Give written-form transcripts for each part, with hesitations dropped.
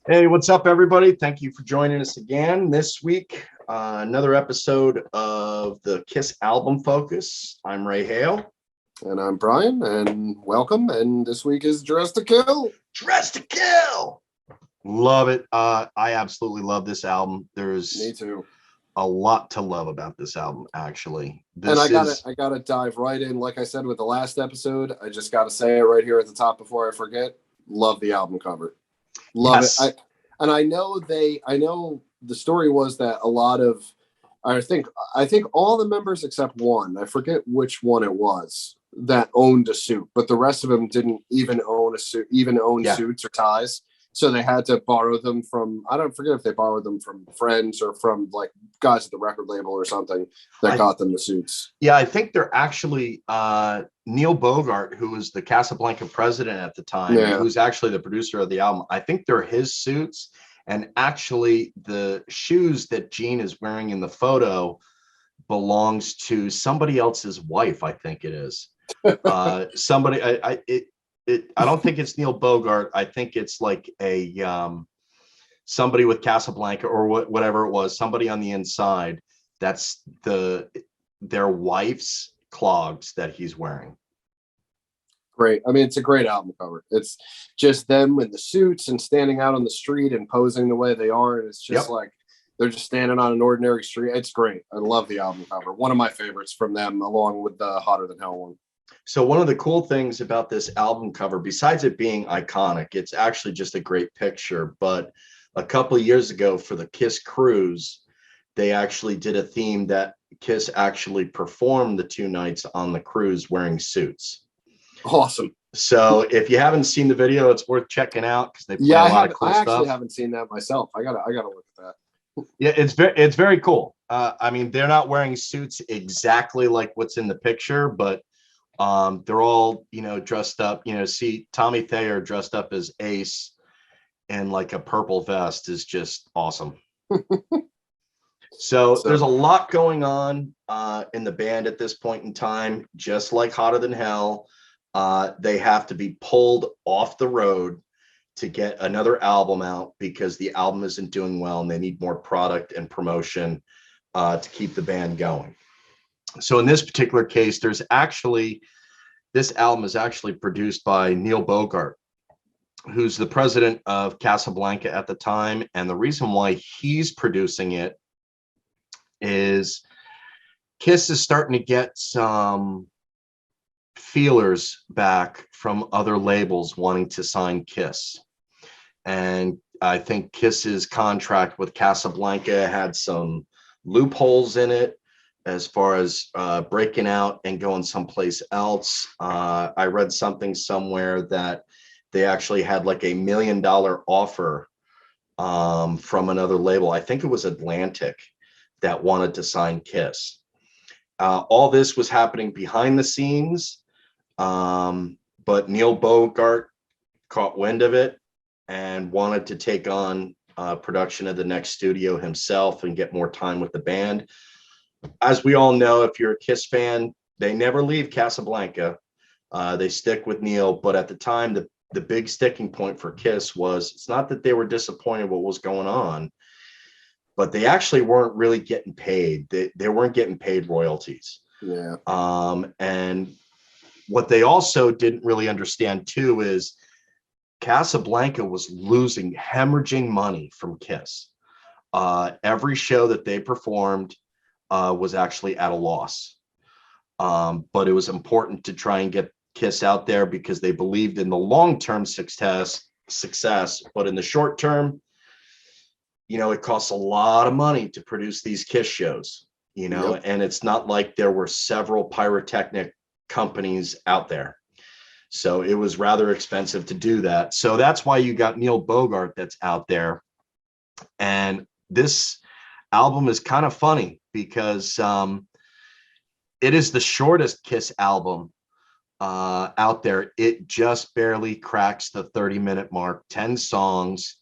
Hey, what's up, everybody? Thank you for joining us again this week. Another episode of the Kiss album focus. I'm Ray Hale. And I'm Brian, and welcome. And this week is Dress to Kill. Dress to Kill. Love it. I absolutely love this album. There's Me too. a lot to love about this album, actually. And I gotta dive right in. Like I said with the last episode, I just gotta say it right here at the top before I forget. Love the album cover. Love it. I know the story was that a lot of I think all the members except one, I forget which one it was, that owned a suit, but the rest of them didn't even own a suit, suits or ties. So they had to borrow them from, I don't forget if they borrowed them from friends or from like guys at the record label or something that got them the suits. Yeah, I think they're actually Neil Bogart, who was the Casablanca president at the time, who's actually the producer of the album. I think they're his suits. And actually, the shoes that Gene is wearing in the photo belongs to somebody else's wife. I think it is somebody. I don't think it's Neil Bogart. I think it's like a somebody with Casablanca or whatever it was. Somebody on the inside. That's their wife's clogs that he's wearing. Great. I mean, it's a great album cover. It's just them in the suits and standing out on the street and posing the way they are. And it's just like they're just standing on an ordinary street. It's great. I love the album cover. One of my favorites from them, along with the Hotter Than Hell one. So one of the cool things about this album cover, besides it being iconic, it's actually just a great picture. But a couple of years ago for the Kiss Cruise, they actually did a theme that Kiss actually performed the 2 nights on the cruise wearing suits. Awesome. So if you haven't seen the video, it's worth checking out because they play a lot of cool stuff. I actually haven't seen that myself. I gotta look at that. Yeah, it's very cool. I mean, they're not wearing suits exactly like what's in the picture, but they're all dressed up. See Tommy Thayer dressed up as Ace and like a purple vest is just awesome. So there's a lot going on in the band at this point in time, just like Hotter Than Hell. They have to be pulled off the road to get another album out because the album isn't doing well and they need more product and promotion to keep the band going. So in this particular case, this album is actually produced by Neil Bogart, who's the president of Casablanca at the time. And the reason why he's producing it is Kiss is starting to get some feelers back from other labels wanting to sign Kiss. And I think Kiss's contract with Casablanca had some loopholes in it as far as breaking out and going someplace else. I read something somewhere that they actually had like $1 million offer from another label. I think it was Atlantic that wanted to sign Kiss. All this was happening behind the scenes. But Neil Bogart caught wind of it and wanted to take on production of the next studio himself and get more time with the band. As we all know, if you're a Kiss fan, they never leave Casablanca. They stick with Neil. But at the time, the big sticking point for Kiss was it's not that they were disappointed what was going on, but they actually weren't really getting paid. They weren't getting paid royalties. Yeah. And what they also didn't really understand too is Casablanca was hemorrhaging money from Kiss. Every show that they performed was actually at a loss. But it was important to try and get Kiss out there because they believed in the long-term success. But in the short term, it costs a lot of money to produce these Kiss shows, and it's not like there were several pyrotechnic companies out there. So it was rather expensive to do that. So that's why you got Neil Bogart that's out there. And this album is kind of funny because it is the shortest Kiss album out there. It just barely cracks the 30-minute mark, 10 songs.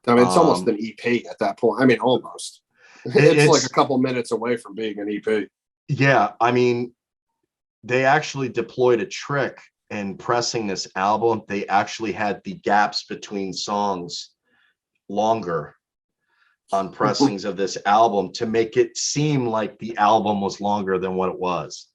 I mean, it's almost an EP at that point. I mean, almost. It's like a couple minutes away from being an EP. Yeah, I mean, they actually deployed a trick in pressing this album. They actually had the gaps between songs longer on pressings of this album to make it seem like the album was longer than what it was.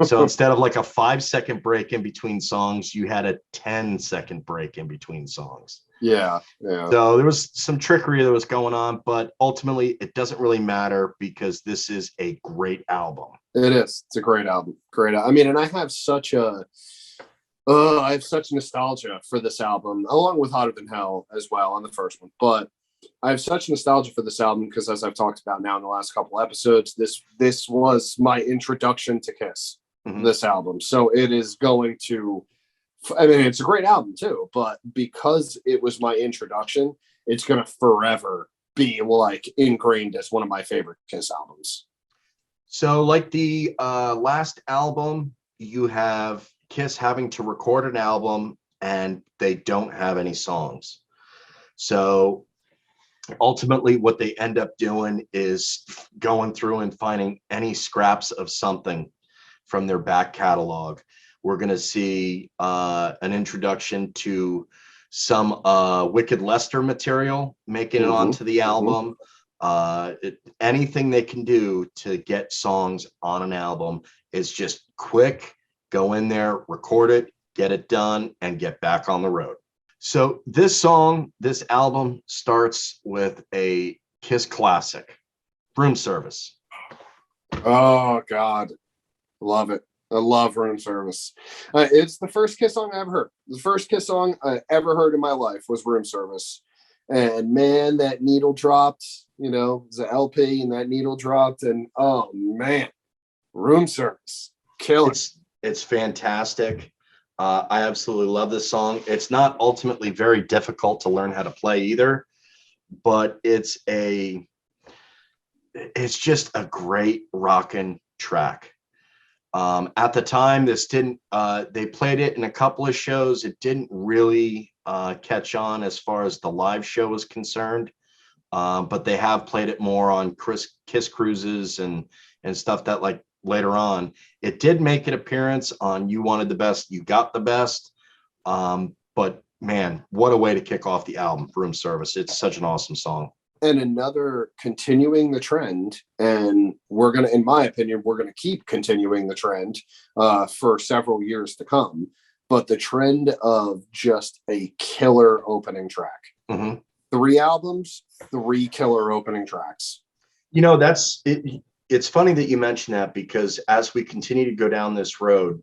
So instead of like a 5-second break in between songs, you had a 10-second break in between songs. Yeah. So there was some trickery that was going on, but ultimately it doesn't really matter because this is a great album. It is. It's a great album. I mean, and I have such nostalgia for this album, along with Hotter Than Hell as well on the first one. But I have such nostalgia for this album because, as I've talked about now in the last couple episodes, this was my introduction to Kiss. This album, so it is going to. I mean, it's a great album too, but because it was my introduction, it's going to forever be like ingrained as one of my favorite Kiss albums. So, like the last album, you have Kiss having to record an album and they don't have any songs. So ultimately what they end up doing is going through and finding any scraps of something from their back catalog. We're going to see an introduction to some Wicked Lester material making it onto the album. Anything they can do to get songs on an album is just quick, go in there, record it, get it done, and get back on the road. So this album starts with a Kiss classic, Room Service. Oh, God. Love it. I love Room Service. It's the first Kiss song I ever heard. The first Kiss song I ever heard in my life was Room Service. And man, that needle dropped, it was an LP and that needle dropped. And oh, man, Room Service. Kill it. It's fantastic. I absolutely love this song. It's not ultimately very difficult to learn how to play either, but it's just a great rockin' track. At the time, they played it in a couple of shows. It didn't really catch on as far as the live show was concerned, but they have played it more on Kiss cruises and stuff that like later on. It did make an appearance on You Wanted the Best, You Got the Best. But man, what a way to kick off the album, Room Service. It's such an awesome song. And another continuing the trend, and in my opinion, we're going to keep continuing the trend for several years to come. But the trend of just a killer opening track. 3 albums, 3 killer opening tracks. That's it. It's funny that you mention that because as we continue to go down this road,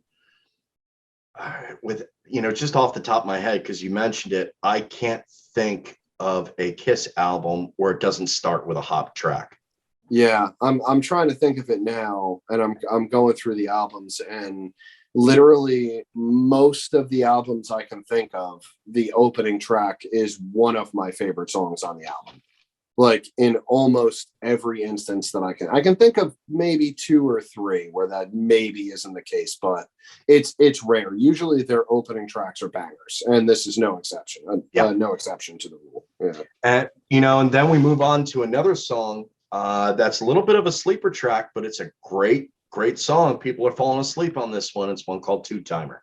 with just off the top of my head, because you mentioned it, I can't think of a Kiss album where it doesn't start with a hop track. Yeah, I'm trying to think of it now, and I'm going through the albums, and literally most of the albums I can think of, the opening track is one of my favorite songs on the album. Like in almost every instance that I can think of maybe 2 or 3 where that maybe isn't the case, but it's rare. Usually their opening tracks are bangers, and this is no exception. No exception to the rule. Yeah. And then we move on to another song that's a little bit of a sleeper track, but it's a great song. People are falling asleep on this one. It's one called Two Timer.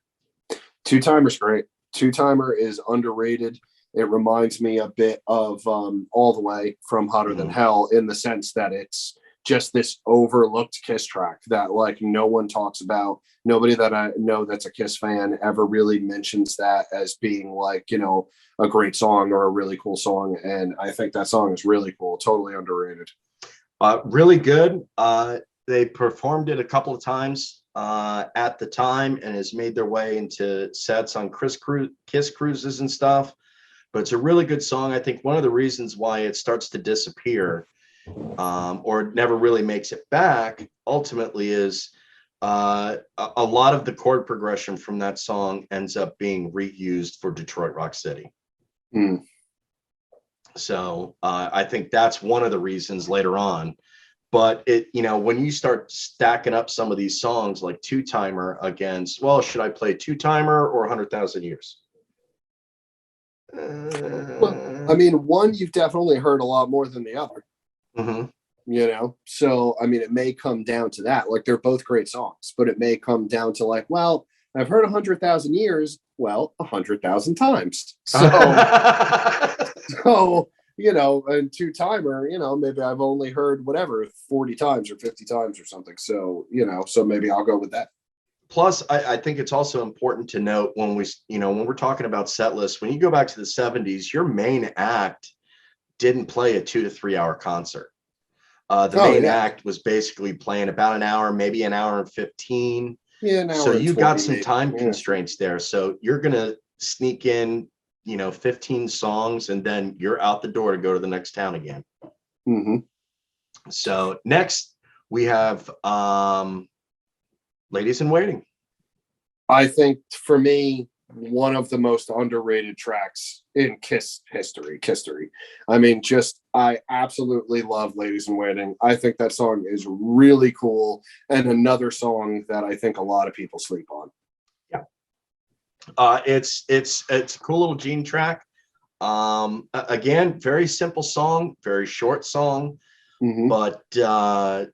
Two Timer's great. Two Timer is underrated. It reminds me a bit of All the Way from Hotter Than Hell, in the sense that it's just this overlooked Kiss track that like no one talks about. Nobody that I know that's a Kiss fan ever really mentions that as being like, a great song or a really cool song. And I think that song is really cool. Totally underrated. Really good. They performed it a couple of times at the time and has made their way into sets on Kiss cruises and stuff. But it's a really good song. I think one of the reasons why it starts to disappear or never really makes it back ultimately is a lot of the chord progression from that song ends up being reused for Detroit Rock City. So I think that's one of the reasons later on. But when you start stacking up some of these songs like Two Timer against, well, should I play Two Timer or 100,000 Years? Well, I mean, one you've definitely heard a lot more than the other. So I mean, it may come down to that. Like, they're both great songs, but it may come down to like, well, I've heard 100,000 Years, well, 100,000 times. So and two-timer, maybe I've only heard whatever 40 times or 50 times or something. So, so maybe I'll go with that. Plus, I think it's also important to note when when we're talking about set lists, when you go back to the 70s, your main act didn't play a 2 to 3 hour concert. The main act was basically playing about an hour, maybe an hour and 15. Yeah, an hour. So you got some time constraints there. So you're going to sneak in, 15 songs, and then you're out the door to go to the next town again. Mm-hmm. So next we have Ladies in Waiting. I think for me, one of the most underrated tracks in Kiss history. I mean, I absolutely love Ladies in Waiting. I think that song is really cool, and another song that I think a lot of people sleep on. Yeah. It's a cool little Gene track. Again, very simple song, very short song. Mm-hmm. But a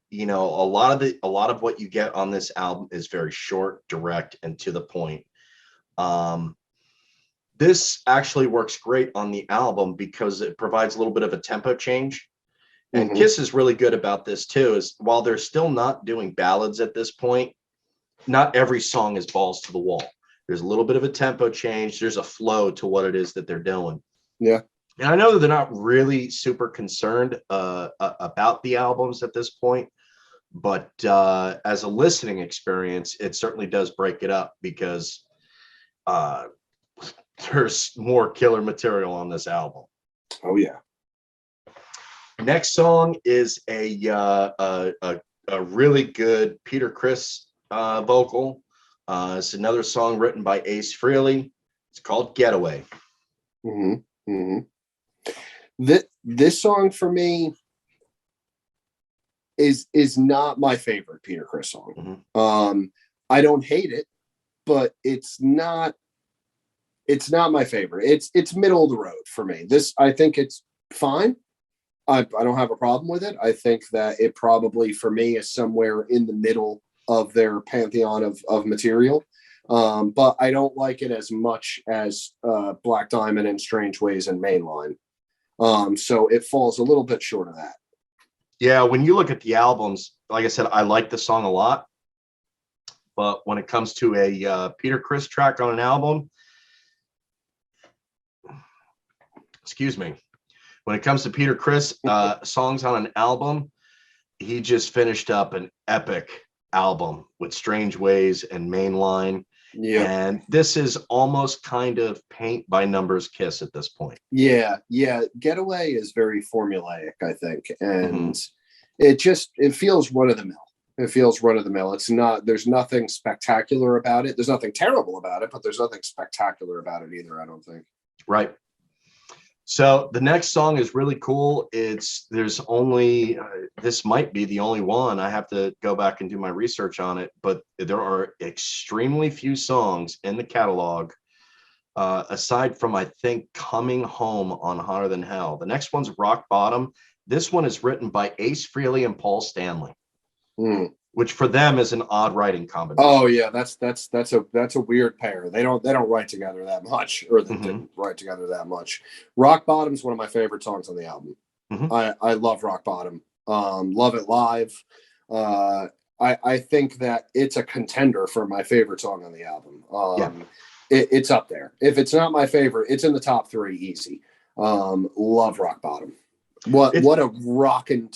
lot of what you get on this album is very short, direct, and to the point. This actually works great on the album because it provides a little bit of a tempo change. And Kiss is really good about this too, is while they're still not doing ballads at this point, not every song is balls to the wall. There's a little bit of a tempo change. There's a flow to what it is that they're doing. Yeah. And I know that they're not really super concerned about the albums at this point, but as a listening experience, it certainly does break it up because there's more killer material on this album. Oh yeah. Next song is a really good Peter Criss vocal. It's another song written by Ace Frehley. It's called Getaway. Mm-hmm. Mm-hmm. This song for me is not my favorite Peter Criss song. Mm-hmm. I don't hate it, but it's not my favorite. It's middle of the road for me. I think it's fine. I don't have a problem with it. I think that it probably for me is somewhere in the middle of their pantheon of material. But I don't like it as much as Black Diamond and Strange Ways and Mainline. So it falls a little bit short of that. Yeah, when you look at the albums, like I said, I like the song a lot. But when it comes to a Peter Criss track on an album, when it comes to Peter Criss songs on an album, he just finished up an epic album with Strange Ways and Mainline. Yeah. And this is almost kind of paint by numbers Kiss at this point. Yeah. Getaway is very formulaic, I think. And it feels run of the mill. It feels run of the mill. There's nothing spectacular about it. There's nothing terrible about it, but there's nothing spectacular about it either, I don't think. Right. So the next song is really cool. There's only, this might be the only one. I have to go back and do my research on it, but there are extremely few songs in the catalog, aside from, I think, Coming Home on Hotter Than Hell. The next one's Rock Bottom. This one is written by Ace Frehley and Paul Stanley, which for them is an odd writing combination. Oh yeah, that's a weird pair. They don't write together that much, or they didn't write together that much. Rock Bottom is one of my favorite songs on the album. I love Rock Bottom. Love it live. I think that it's a contender for my favorite song on the album. It's up there. If it's not my favorite, it's in the top 3 easy. Love Rock Bottom. What a rockin'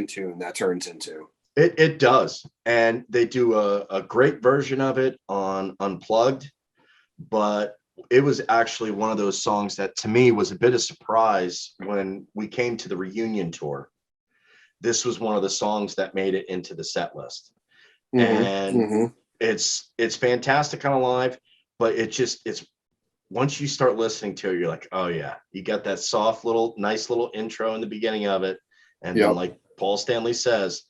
tune that turns into. It does. And they do a great version of it on Unplugged, but it was actually one of those songs that to me was a bit of surprise when we came to the reunion tour. This was one of the songs that made it into the set list. And it's fantastic on live, but it's once you start listening to it, you're like, oh yeah, you got that soft nice little intro in the beginning of it. And then like Paul Stanley says,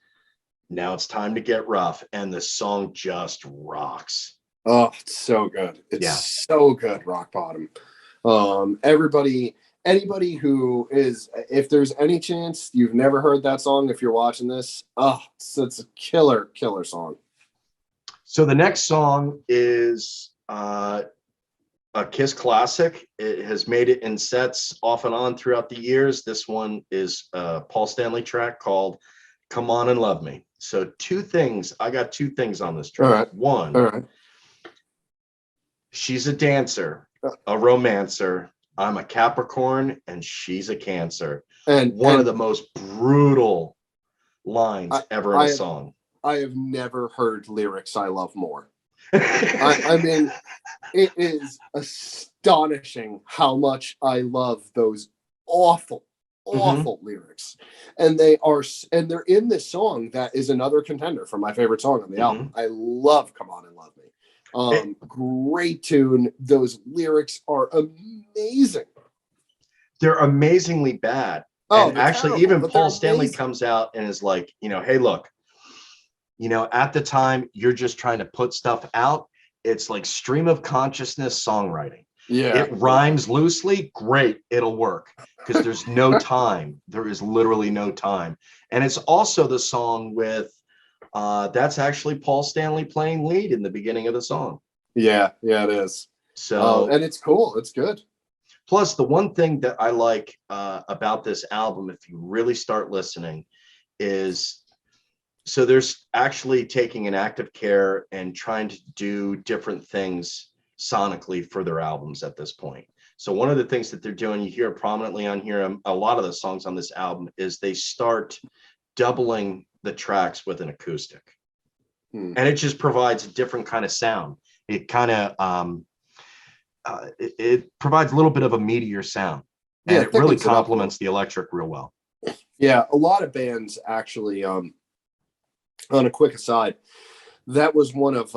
now it's time to get rough. And the song just rocks. Oh, it's so good. It's so good. Rock Bottom. Anybody who is, if there's any chance you've never heard that song, if you're watching this, it's a killer song. So the next song is a Kiss classic. It has made it in sets off and on throughout the years. This one is a Paul Stanley track called Come On and Love Me. So I got two things on this track. All right. One, All right. she's a dancer, a romancer. I'm a Capricorn and she's a Cancer. And one of the most brutal lines ever in a song. I have never heard lyrics I love more. I mean, it is astonishing how much I love those awful lyrics. And they're in this song that is another contender for my favorite song on the album. I love Come On and Love Me. Great tune. Those lyrics are amazing. They're amazingly bad. And actually, terrible, even Paul Stanley comes out and is like, hey, look, at the time, you're just trying to put stuff out. It's like stream of consciousness songwriting. Yeah. It rhymes loosely. Great. It'll work because there's no time. There is literally no time. And it's also the song with, that's actually Paul Stanley playing lead in the beginning of the song. Yeah, it is. So, and it's cool. It's good. Plus, the one thing that I like about this album, if you really start listening, is so there's actually taking an active care and trying to do different things sonically for their albums at this point. So one of the things that they're doing, you hear prominently on here, a lot of the songs on this album, is they start doubling the tracks with an acoustic. And it just provides a different kind of sound. It kind of, it provides a little bit of a meatier sound. And it really complements the electric real well. Yeah, a lot of bands actually, on a quick aside, that was one of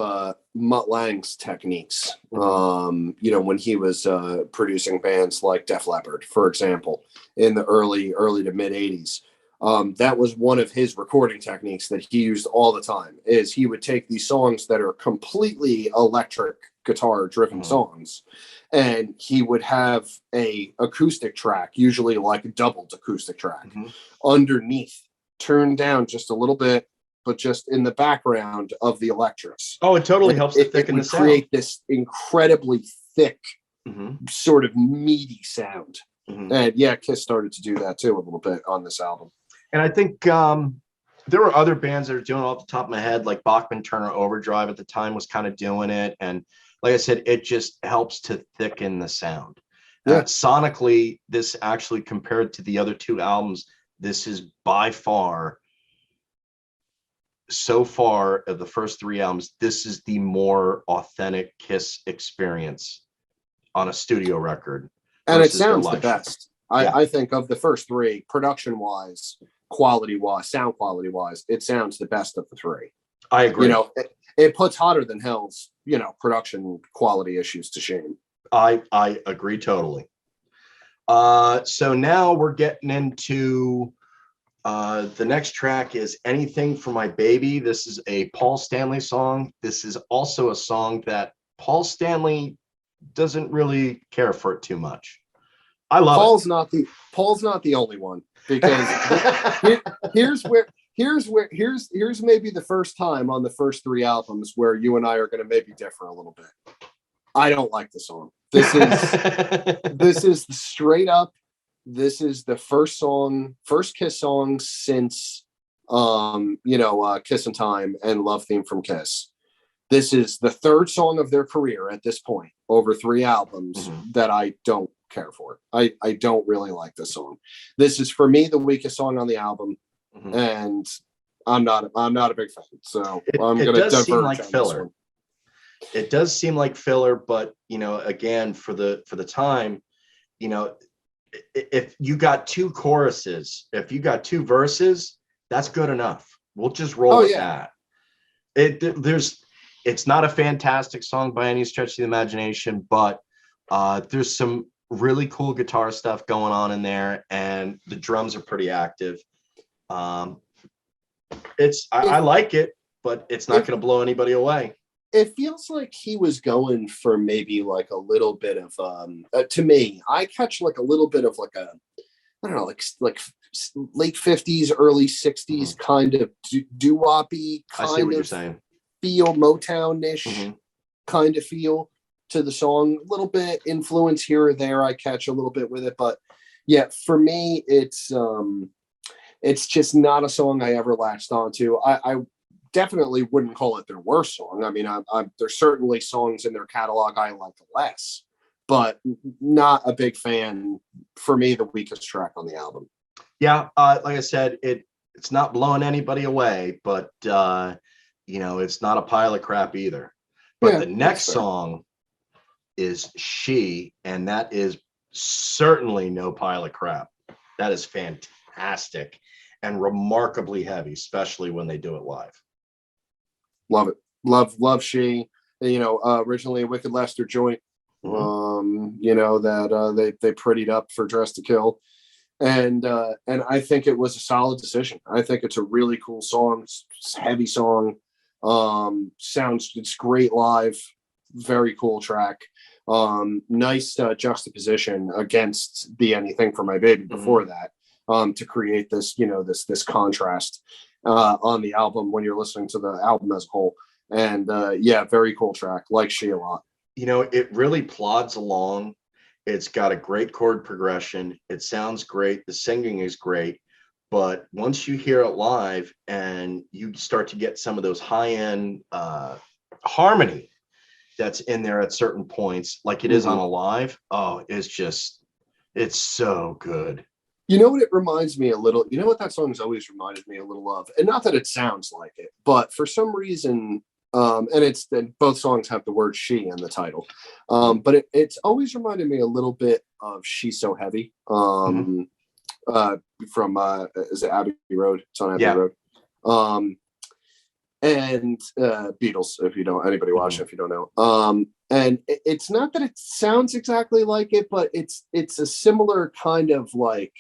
Mutt Lange's techniques. When he was producing bands like Def Leppard, for example, in the early to mid 80s. That was one of his recording techniques that he used all the time, is he would take these songs that are completely electric guitar driven songs, and he would have a acoustic track, usually like a doubled acoustic track, underneath, turned down just a little bit, but just in the background of the electrics. Oh, it totally helps to thicken the sound. Create this incredibly thick, sort of meaty sound. And yeah, Kiss started to do that too a little bit on this album. And I think there were other bands that are doing it off the top of my head, like Bachman Turner Overdrive at the time was kind of doing it. And like I said, it just helps to thicken the sound. Sonically, this actually, compared to the other two albums, this is by far, so far of the first three albums, this is the more authentic Kiss experience on a studio record. And it sounds the best. I think of the first three, production-wise, quality-wise, sound quality-wise, it sounds the best of the three. I agree. It puts Hotter Than Hell's, production quality issues to shame. I agree totally. So now we're getting into the next track is Anything for My Baby. This is a Paul Stanley song. This is also a song that Paul Stanley doesn't really care for it too much. I love it. Paul's not the only one, because here's maybe the first time on the first three albums where you and I are going to maybe differ a little bit. I don't like the song. This is straight up. This is the first Kiss song since Kiss in Time and Love Theme from Kiss. This is the third song of their career at this point, over three albums, that I don't care for. I don't really like this song. This is, for me, the weakest song on the album, and I'm not a big fan. So I'm going to diverge on this one. It does seem like filler, but again, for the time, if you got two choruses, if you got two verses, that's good enough. We'll just roll with that. It's not a fantastic song by any stretch of the imagination, but there's some really cool guitar stuff going on in there, and the drums are pretty active. I like it, but it's not going to blow anybody away. It feels like he was going for maybe like a little bit of to me, I catch like a little bit of like a, I don't know, like late 50s, early 60s kind of doo-woppy kind of feel, Motown-ish kind of feel. to the song, a little bit influence here or there. I catch a little bit with it, but yeah, for me, it's just not a song I ever latched onto. I definitely wouldn't call it their worst song. I mean, there's certainly songs in their catalog I like less, but not a big fan. For me, the weakest track on the album. Yeah, like I said, it's not blowing anybody away, but it's not a pile of crap either. But Yeah, the next song is She, and that is certainly no pile of crap. That is fantastic and remarkably heavy, especially when they do it live. Love it. Love She. Originally a Wicked Lester joint. That they prettied up for Dress to Kill. And I think it was a solid decision. I think it's a really cool song. It's a heavy song. It's great live. Very cool track. Nice juxtaposition against the Anything for My Baby before that, to create this, this contrast on the album when you're listening to the album as a whole. And very cool track. Like She a lot. It really plods along. It's got a great chord progression. It sounds great. The singing is great. But once you hear it live and you start to get some of those high-end harmony that's in there at certain points, like it is on a live, it's so good. You know what it reminds me a little? You know what that song's always reminded me a little of? And not that it sounds like it, but for some reason, and both songs have the word she in the title. But it's always reminded me a little bit of She's So Heavy. From is it Abbey Road? It's on Abbey Road. And Beatles, if you don't, anybody watching, if you don't know. And it's not that it sounds exactly like it, but it's a similar kind of like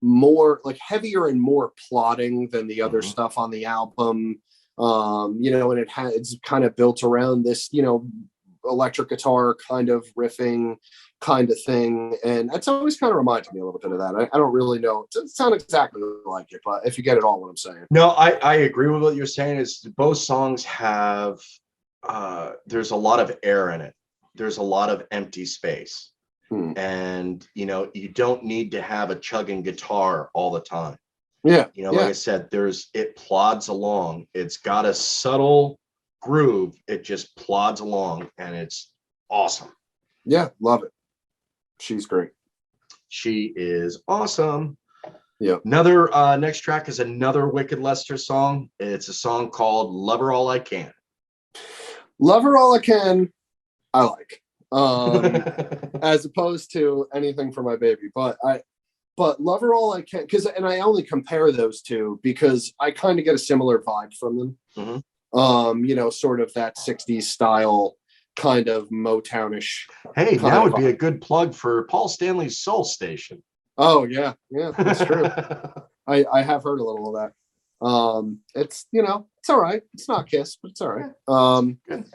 more like heavier and more plotting than the other stuff on the album. And it's kind of built around this, electric guitar kind of riffing kind of thing. And that's always kind of reminded me a little bit of that. I don't really know. It doesn't sound exactly like it, but if you get it all, what I'm saying. No, I agree with what you're saying. Is both songs have, there's a lot of air in it. There's a lot of empty space. And, you don't need to have a chugging guitar all the time. Like I said, it plods along. It's got a subtle groove. It just plods along and it's awesome. Yeah, love it. She's great. She is awesome. Yeah. Another next track is another Wicked Lester song. It's a song called Love Her All I Can. Love Her All I Can, I like. As opposed to Anything for My Baby. But Love Her All I Can, and I only compare those two because I kind of get a similar vibe from them. Sort of that 60s style kind of Motownish. Hey, that would be a good plug for Paul Stanley's Soul Station. Oh yeah, that's true. I have heard a little of that. It's it's all right. It's not Kiss, but it's all right. Good.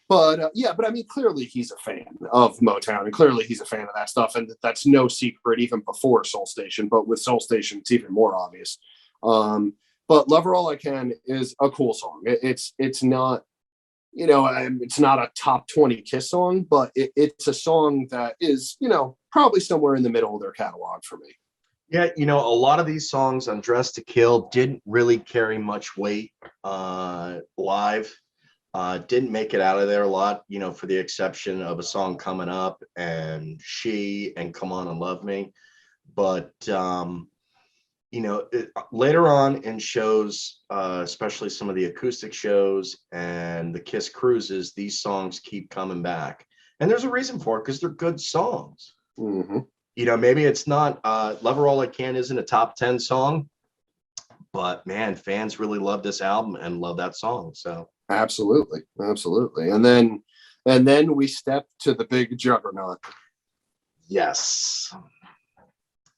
But I mean, clearly he's a fan of Motown, and clearly he's a fan of that stuff, and that's no secret even before Soul Station. But with Soul Station, it's even more obvious. But Love Her All I Can is a cool song. It's not, it's not a top 20 Kiss song, but it's a song that is, probably somewhere in the middle of their catalog for me. Yeah, a lot of these songs on Dress to Kill didn't really carry much weight live. Didn't make it out of there a lot, for the exception of a song Coming Up and She and Come On and Love Me. But, later on in shows, especially some of the acoustic shows and the Kiss cruises, these songs keep coming back. And there's a reason for it because they're good songs. Maybe it's not, Love Her All I Can isn't a top 10 song, but man, fans really love this album and love that song. So. Absolutely. And then we step to the big juggernaut. Yes.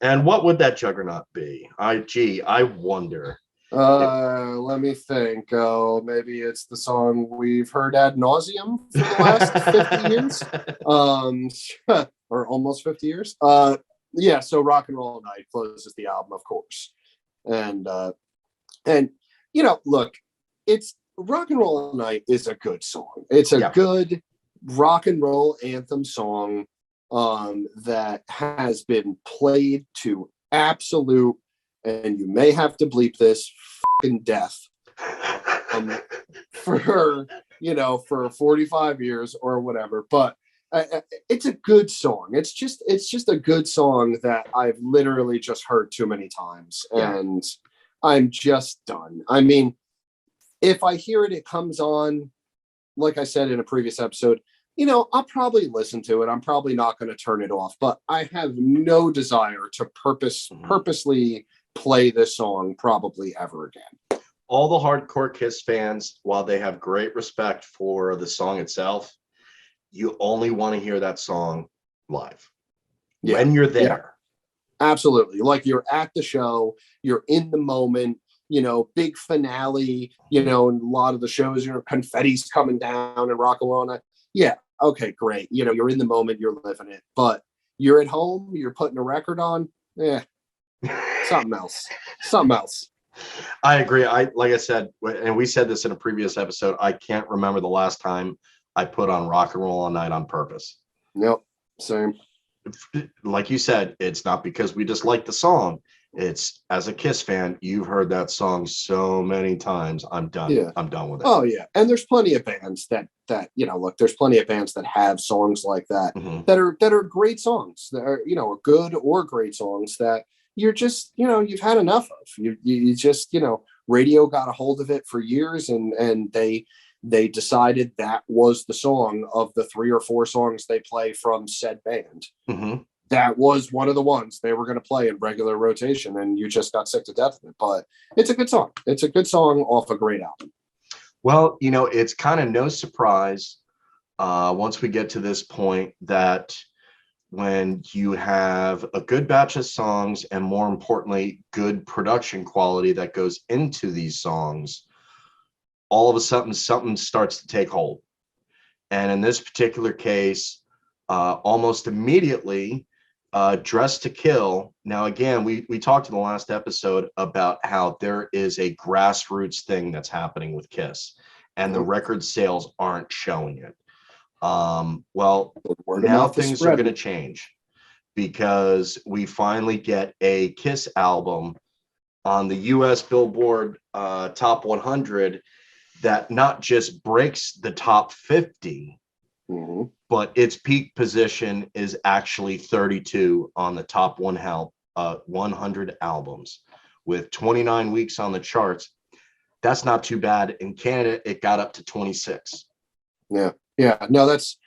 And what would that juggernaut be? I wonder. Let me think. Oh, maybe it's the song we've heard ad nauseum for the last 50 years. Or almost 50 years. So Rock and Roll Night closes the album, of course. And look, it's Rock and Roll Night is a good song. It's a good rock and roll anthem song that has been played to absolute, and you may have to bleep this, fucking death for 45 years or whatever. But it's a good song. It's just a good song that I've literally just heard too many times, and I'm just done. I mean, if I hear it, it comes on, like I said in a previous episode, I'll probably listen to it. I'm probably not going to turn it off, but I have no desire to purposely play this song probably ever again. All the hardcore Kiss fans, while they have great respect for the song itself, you only want to hear that song live when you're there. Yeah. Absolutely. Like, you're at the show, you're in the moment, big finale, and a lot of the shows, confetti's coming down and rock and roll. Yeah. Okay, great. You're in the moment, you're living it, but you're at home, you're putting a record on. Something else. I agree. Like I said, and we said this in a previous episode, I can't remember the last time I put on Rock and Roll All Night on purpose. Yep. Same. Like you said, it's not because we dislike the song. It's, as a Kiss fan, you've heard that song so many times. I'm done. Yeah. I'm done with it. Oh yeah. And there's plenty of bands that look, there's plenty of bands that have songs like that, that are great songs, that are, good or great songs that you're just, you've had enough of. You just, radio got a hold of it for years, and they decided that was the song of the 3 or 4 songs they play from said band. That was one of the ones they were going to play in regular rotation, and you just got sick to death of it. But it's a good song. It's a good song off a great album. Well, it's kind of no surprise once we get to this point that when you have a good batch of songs, and more importantly, good production quality that goes into these songs, all of a sudden something starts to take hold. And in this particular case, almost immediately, Dress to Kill. Now, again, we talked in the last episode about how there is a grassroots thing that's happening with Kiss, and the record sales aren't showing it. Well, now things are going to change, because we finally get a Kiss album on the US Billboard Top 100 that not just breaks the top 50, but its peak position is actually 32 on the top 100 albums with 29 weeks on the charts. That's not too bad. In Canada, it got up to 26. Yeah. No, that's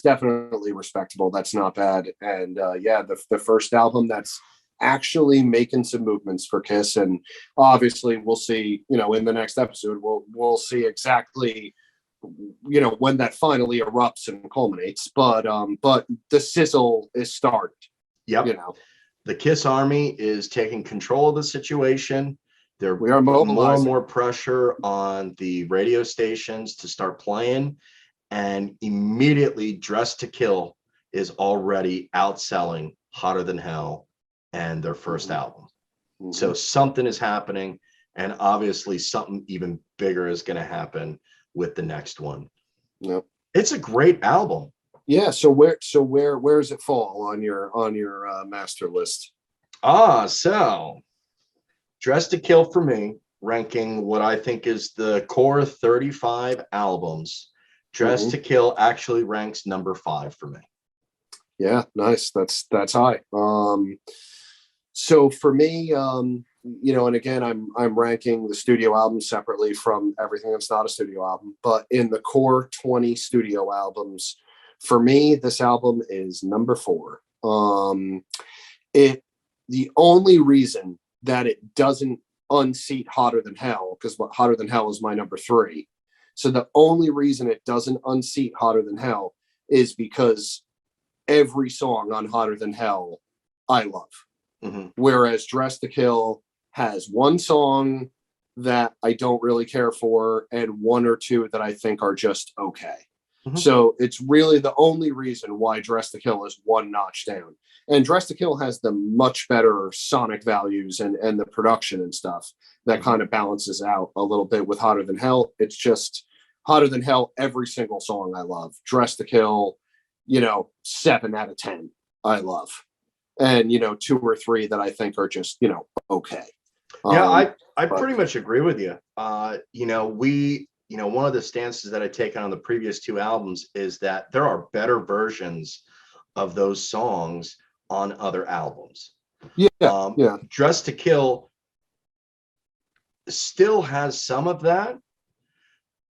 definitely respectable. That's not bad. And the first album that's actually making some movements for Kiss, and obviously we'll see, in the next episode, we'll see exactly, when that finally erupts and culminates. But the sizzle is started. Yep. The Kiss Army is taking control of the situation. We are mobilizing. More and more pressure on the radio stations to start playing, and immediately Dress to Kill is already outselling Hotter Than Hell and their first album. So something is happening, and obviously something even bigger is going to happen with the next one. Yep. It's a great album. Yeah. So where does it fall on your master list? So Dress to Kill for me, ranking what I think is the core 35 albums, Dress to Kill actually ranks number 5 for me. Yeah, nice. That's high. So for me, and again, I'm ranking the studio albums separately from everything that's not a studio album. But in the core 20 studio albums, for me, this album is number 4. The only reason that it doesn't unseat Hotter Than Hell, because Hotter Than Hell is my number 3. So the only reason it doesn't unseat Hotter Than Hell is because every song on Hotter Than Hell I love. Whereas Dress to Kill has one song that I don't really care for, and 1 or 2 that I think are just okay. So it's really the only reason why Dress to Kill is 1 notch down. And Dress to Kill has the much better sonic values and the production and stuff that kind of balances out a little bit with Hotter Than Hell. It's just, Hotter Than Hell, every single song I love. Dress to Kill, 7 out of 10 I love. And, 2 or 3 that I think are just, okay. Yeah, I pretty much agree with you. One of the stances that I take on the previous 2 albums is that there are better versions of those songs on other albums. Yeah. Dress to Kill still has some of that,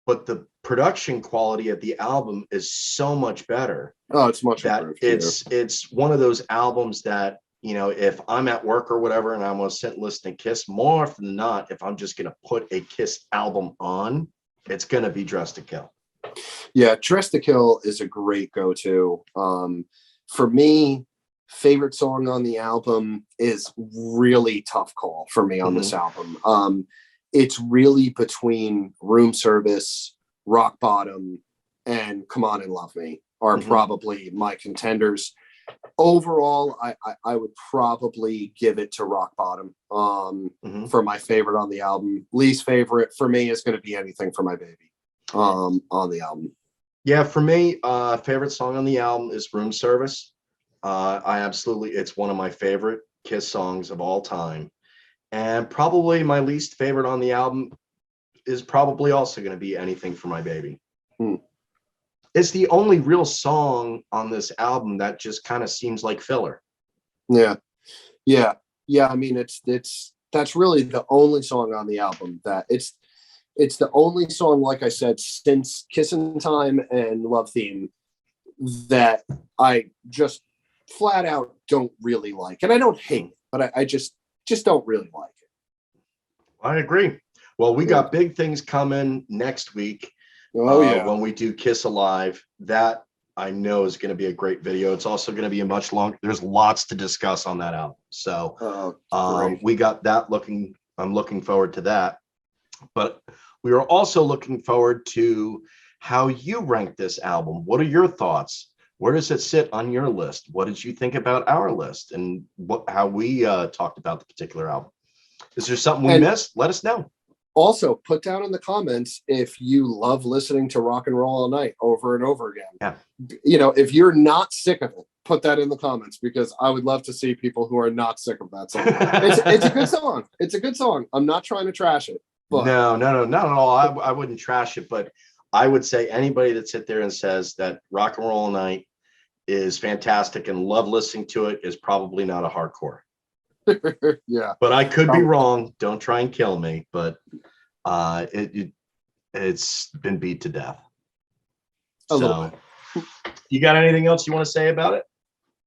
but the production quality of the album is so much better. Oh, it's much that improved. It's one of those albums that, if I'm at work or whatever and I'm going to sit and listen to Kiss, more often than not, if I'm just going to put a Kiss album on, it's going to be Dress to Kill. Yeah, Dress to Kill is a great go-to. For me, favorite song on the album is really tough call for me on this album. It's really between Room Service, Rock Bottom, and Come On and Love Me are probably my contenders. Overall, I would probably give it to Rock Bottom for my favorite on the album. Least favorite for me is going to be Anything for My Baby on the album. Yeah, for me, favorite song on the album is Room Service. It's one of my favorite Kiss songs of all time. And probably my least favorite on the album is probably also going to be Anything for My Baby. It's the only real song on this album that just kind of seems like filler. Yeah. I mean, that's really the only song on the album that it's the only song, like I said, since Kissin' Time and Love Theme that I just flat out don't really like. And I don't hate it, but I just don't really like it. I agree. Well, we got big things coming next week. When we do Kiss Alive. That I know is going to be a great video. It's also going to be a much longer. There's lots to discuss on that album. So we got that I'm looking forward to that. But we are also looking forward to how you rank this album. What are your thoughts? Where does it sit on your list? What did you think about our list and how we talked about the particular album? Is there something we missed? Let us know. Also, put down in the comments if you love listening to Rock and Roll All Night over and over again. Yeah. If you're not sick of it, put that in the comments because I would love to see people who are not sick of that song. It's a good song. It's a good song. I'm not trying to trash it. But No, not at all. I wouldn't trash it, but I would say anybody that sits there and says that Rock and Roll All Night is fantastic and love listening to it is probably not a hardcore. Yeah, but I could be wrong. Don't try and kill me, but it's been beat to death. So, you got anything else you want to say about it?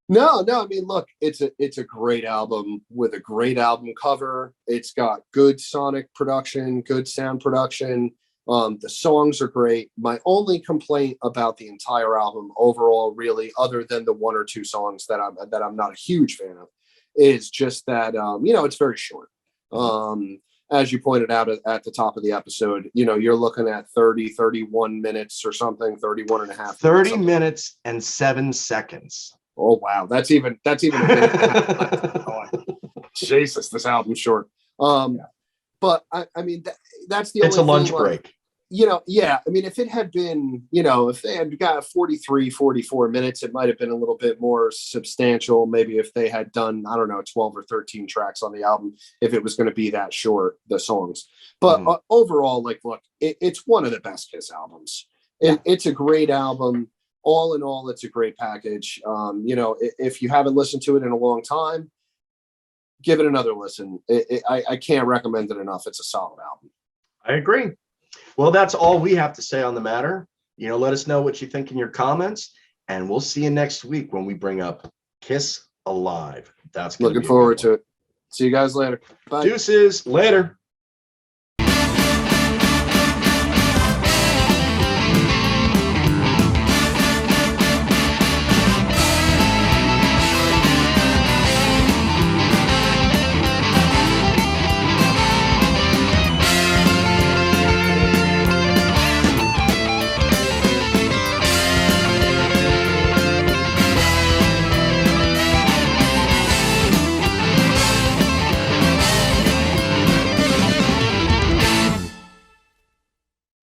No. I mean, look, it's a great album with a great album cover. It's got good sonic production, good sound production. The songs are great. My only complaint about the entire album overall, really, other than the 1 or 2 songs that I'm not a huge fan of, is just that it's very short. As you pointed out at the top of the episode, you're looking at 31 minutes or something, 31 and a half. 30 minutes and 7 seconds. Oh wow, that's even a minute and a half. Jesus, this album's short. But I mean that's the it's only a lunch thing, break. I mean, if it had been, if they had got 43, 44 minutes, it might have been a little bit more substantial. Maybe if they had done, I don't know, 12 or 13 tracks on the album, if it was going to be that short, the songs. But overall, look, it's one of the best Kiss albums. And it's a great album. All in all, it's a great package. If you haven't listened to it in a long time, give it another listen. I can't recommend it enough. It's a solid album. I agree. Well, that's all we have to say on the matter. Let us know what you think in your comments, and we'll see you next week when we bring up Kiss Alive. That's looking forward to it. See you guys later. Bye. Deuces. Later.